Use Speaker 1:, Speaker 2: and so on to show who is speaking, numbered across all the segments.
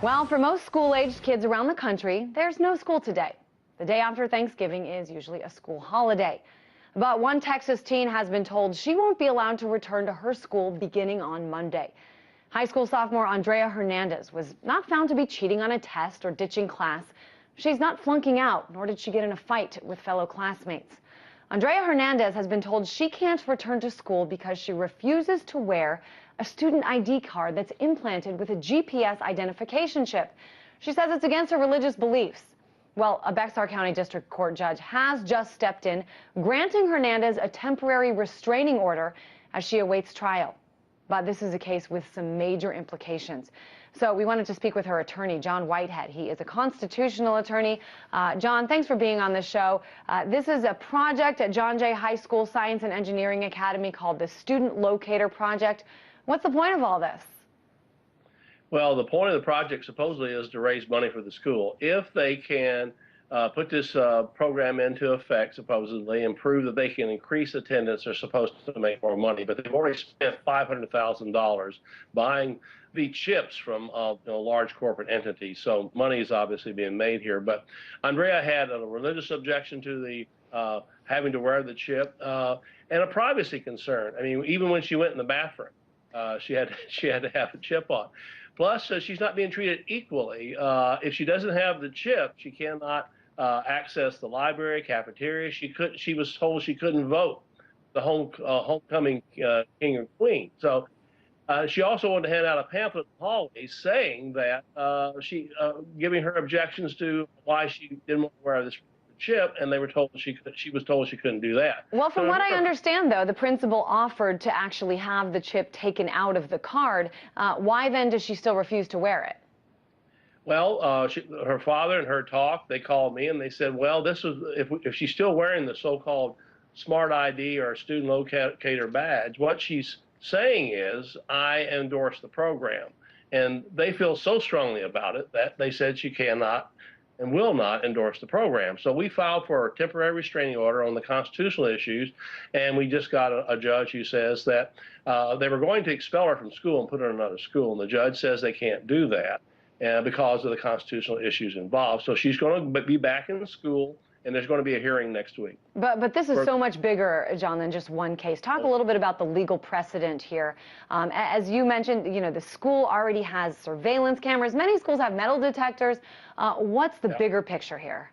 Speaker 1: Well, for most school-aged kids around the country, there's no school today. The day after Thanksgiving is usually a school holiday. But one Texas teen has been told she won't be allowed to return to her school beginning on Monday. High school sophomore Andrea Hernandez was not found to be cheating on a test or ditching class. She's not flunking out, nor did she get in a fight with fellow classmates. Andrea Hernandez has been told she can't return to school because she refuses to wear a student ID card that's implanted with a GPS identification chip. She says it's against her religious beliefs. Well, a Bexar County District Court judge has just stepped in, granting Hernandez a temporary restraining order as she awaits trial. But this is a case with some major implications. So we wanted to speak with her attorney, John Whitehead. He is a constitutional attorney. John, thanks for being on the show. This is a project at John Jay High School Science and Engineering Academy called the Student Locator Project. What's the point of all this?
Speaker 2: Well, the point of the project supposedly is to raise money for the school. If they can put this program into effect, supposedly, and prove that they can increase attendance, they're supposed to make more money. But they've already spent $500,000 buying the chips from large corporate entities. So money is obviously being made here. But Andrea had a religious objection to the having to wear the chip and a privacy concern. I mean, even when she went in the bathroom, she had to have the chip on. Plus, she's not being treated equally. If she doesn't have the chip, she cannot access the library, cafeteria. She was told she couldn't vote the homecoming king or queen. So she also wanted to hand out a pamphlet in the hallways saying that giving her objections to why she didn't want to wear this chip, and they were told she was told she couldn't do that.
Speaker 1: Well, from what I understand, though, the principal offered to actually have the chip taken out of the card. Why then does she still refuse to wear it?
Speaker 2: Well, her father and her talk, they called me and they said, well, this was if she's still wearing the so-called smart ID or student locator badge, what she's saying is, I endorse the program. And they feel so strongly about it that they said she cannot and will not endorse the program. So we filed for a temporary restraining order on the constitutional issues, and we just got a judge who says that they were going to expel her from school and put her in another school, and the judge says they can't do that because of the constitutional issues involved. So she's going to be back in school, and there's going to be a hearing next week.
Speaker 1: But this is so much bigger, John, than just one case. Talk a little bit about the legal precedent here. As you mentioned, the school already has surveillance cameras. Many schools have metal detectors. What's the bigger picture here?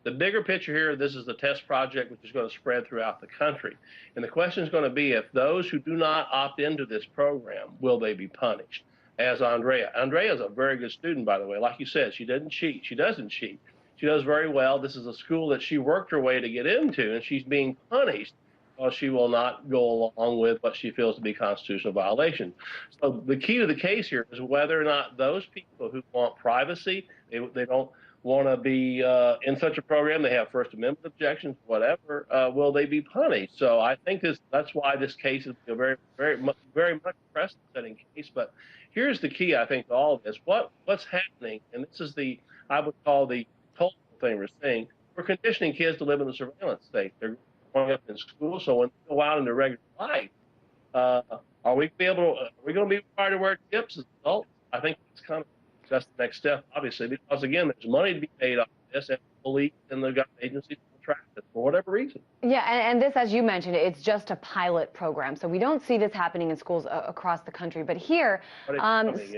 Speaker 2: The bigger picture here, this is the test project, which is going to spread throughout the country. And the question is going to be, if those who do not opt into this program, will they be punished? As Andrea. Andrea is a very good student, by the way. Like you said, she didn't cheat. She doesn't cheat. She does very well. This is a school that she worked her way to get into, and she's being punished because she will not go along with what she feels to be constitutional violation. So the key to the case here is whether or not those people who want privacy, they don't want to be in such a program, they have First Amendment objections, whatever, will they be punished? So I think that's why this case is a very much precedent-setting case. But here's the key, I think, to all of this. What's happening, and this is I would call the total thing we're saying, we're conditioning kids to live in the surveillance state. They're growing up in school, so when they go out into regular life, are we going to be required to wear chips as adults? I think that's the next step, obviously, because again, there's money to be paid off this, and police and the government agencies will track it for whatever reason.
Speaker 1: Yeah, and this, as you mentioned, it's just a pilot program, so we don't see this happening in schools across the country. But here,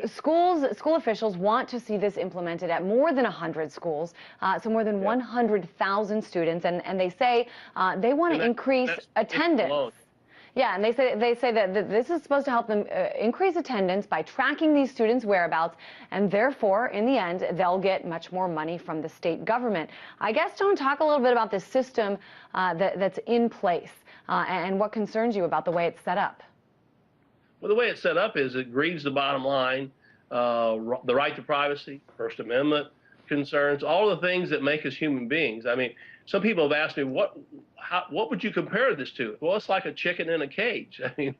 Speaker 1: school officials want to see this implemented at more than 100 schools, so more than 100,000 students, and they say they want to increase attendance. Yeah, and they say that this is supposed to help them increase attendance by tracking these students' whereabouts, and therefore, in the end, they'll get much more money from the state government. I guess, John, talk a little bit about this system that's in place and what concerns you about the way it's set up.
Speaker 2: Well, the way it's set up is it grieves the bottom line, the right to privacy, First Amendment concerns, all the things that make us human beings. I mean, some people have asked me, what would you compare this to? Well, it's like a chicken in a cage. I mean,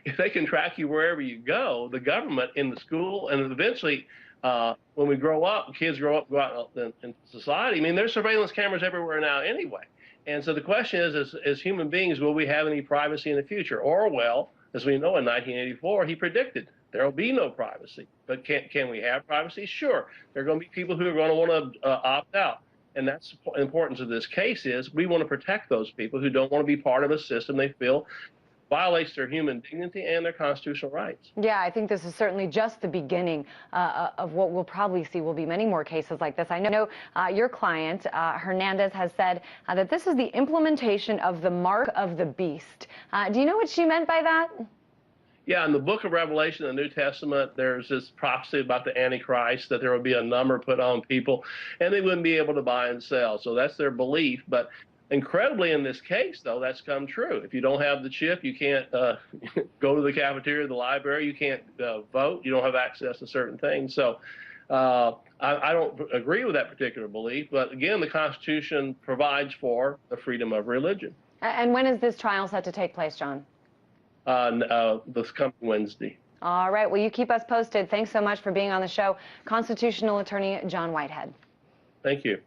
Speaker 2: if they can track you wherever you go, the government in the school, and eventually when we grow up, kids grow up, go out in society, I mean, there's surveillance cameras everywhere now anyway. And so the question is, as human beings, will we have any privacy in the future? Orwell, as we know in 1984, he predicted There will be no privacy. But can we have privacy? Sure. There are going to be people who are going to want to opt out. And that's the importance of this case is we want to protect those people who don't want to be part of a system they feel violates their human dignity and their constitutional rights.
Speaker 1: Yeah, I think this is certainly just the beginning of what we'll probably see will be many more cases like this. I know your client, Hernandez, has said that this is the implementation of the mark of the beast. Do you know what she meant by that?
Speaker 2: Yeah, in the book of Revelation, the New Testament, there's this prophecy about the Antichrist, that there will be a number put on people, and they wouldn't be able to buy and sell. So that's their belief. But incredibly, in this case, though, that's come true. If you don't have the chip, you can't go to the cafeteria, the library. You can't vote. You don't have access to certain things. So I don't agree with that particular belief. But again, the Constitution provides for the freedom of religion.
Speaker 1: And when is this trial set to take place, John?
Speaker 2: This coming Wednesday.
Speaker 1: All right. Well, you keep us posted. Thanks so much for being on the show. Constitutional attorney John Whitehead.
Speaker 2: Thank you.